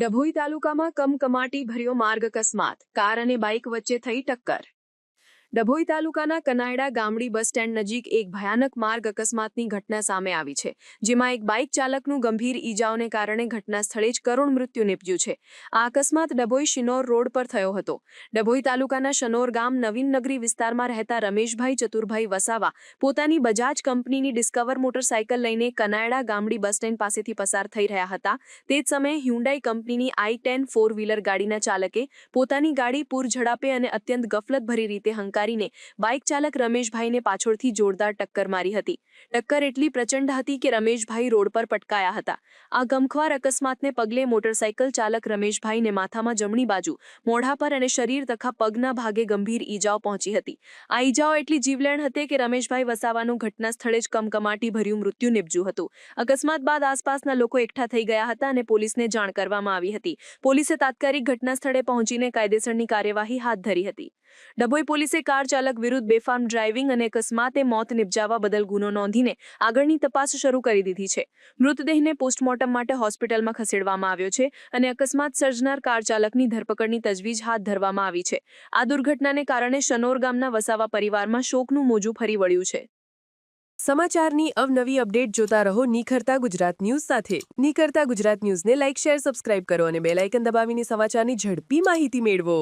ડભોઈ તાલુકામાં કમકમાટી ભર્યો માર્ગ અકસ્માત, કાર અને બાઇક વચ્ચે થઈ ટક્કર। ડભોઈ તાલુકાના કનાયડા ગામડી બસ સ્ટેન્ડ નજીક એક ભયાનક માર્ગ અકસ્માતની ઘટના સામે આવી છે, જેમાં એક બાઇક ચાલકનું ગંભીર ઈજાઓને કારણે ઘટના સ્થળે જ કરુણ મૃત્યુ નિપજ્યું છે। આ અકસ્માત ડભોઈ શિનોર રોડ પર થયો હતો। ડભોઈ તાલુકાના શનોર ગામ નવીન નગરી વિસ્તારમાં રહેતા રમેશભાઈ ચતુરભાઈ વસાવા પોતાની બજાજ કંપનીની ડિસ્કવર મોટરસાયકલ લઈને કનાયડા ગામડી બસ સ્ટેન્ડ પાસેથી પસાર થઈ રહ્યા હતા। તે જ સમયે હ્યુન્ડાઈ કંપનીની i10 ફોર વ્હીલર ગાડીના ચાલકે પોતાની ગાડી પૂર ઝડપે અને અત્યંત ગફલતભરી રીતે બાઇક ચાલક રમેશભાઈને પાછળથી જોરદાર ટક્કર મારી હતી। ટક્કર એટલી પ્રચંડ હતી કે રમેશભાઈ રોડ પર પટકાયા હતા। આ ગમખ્વાર અકસ્માતને પગલે મોટરસાયકલ ચાલક રમેશભાઈને માથામાં જમણી બાજુ, મોઢા પર અને શરીર તથા પગના ભાગે ગંભીર ઈજાઓ પહોંચી હતી। આ ઈજાઓ એટલી જીવલેણ હતી કે રમેશભાઈ વસાવાનું ઘટના સ્થળે જ કમકમાટી ભર્યું મૃત્યુ નિપજ્યું હતું। અકસ્માત બાદ આસપાસના લોકો એકઠા થઈ ગયા હતા અને પોલીસને જાણ કરવામાં આવી હતી। પોલીસે તાત્કાલિક ઘટના સ્થળે પહોંચીને કાયદેસરની કાર્યવાહી હાથ ધરી હતી। ડભોઈ પોલીસે કાર ચાલક વિરુદ્ધ બેફામ ડ્રાઇવિંગ અને અકસ્માતે મોત નિપજાવવા બદલ ગુનો નોંધીને આગળની તપાસ શરૂ કરી દીધી છે। મૃતદેહને પોસ્ટમોર્ટમ માટે હોસ્પિટલમાં ખસેડવામાં આવ્યો છે અને અકસ્માત સર્જનાર કાર ચાલકની ધરપકડની તજવીજ હાથ ધરવામાં આવી છે। આ દુર્ઘટનાને કારણે શનોર ગામના વસાવા પરિવારમાં શોકનું મોજું ફરી વળ્યું છે। સમાચારની અવનવી અપડેટ જોતા રહો નિખરતા ગુજરાત ન્યૂઝ સાથે। નિખરતા ગુજરાત ન્યૂઝને લાઇક, શેર, સબસ્ક્રાઇબ કરો અને બેલ આઇકન દબાવીને સમાચારની ઝડપી માહિતી મેળવો।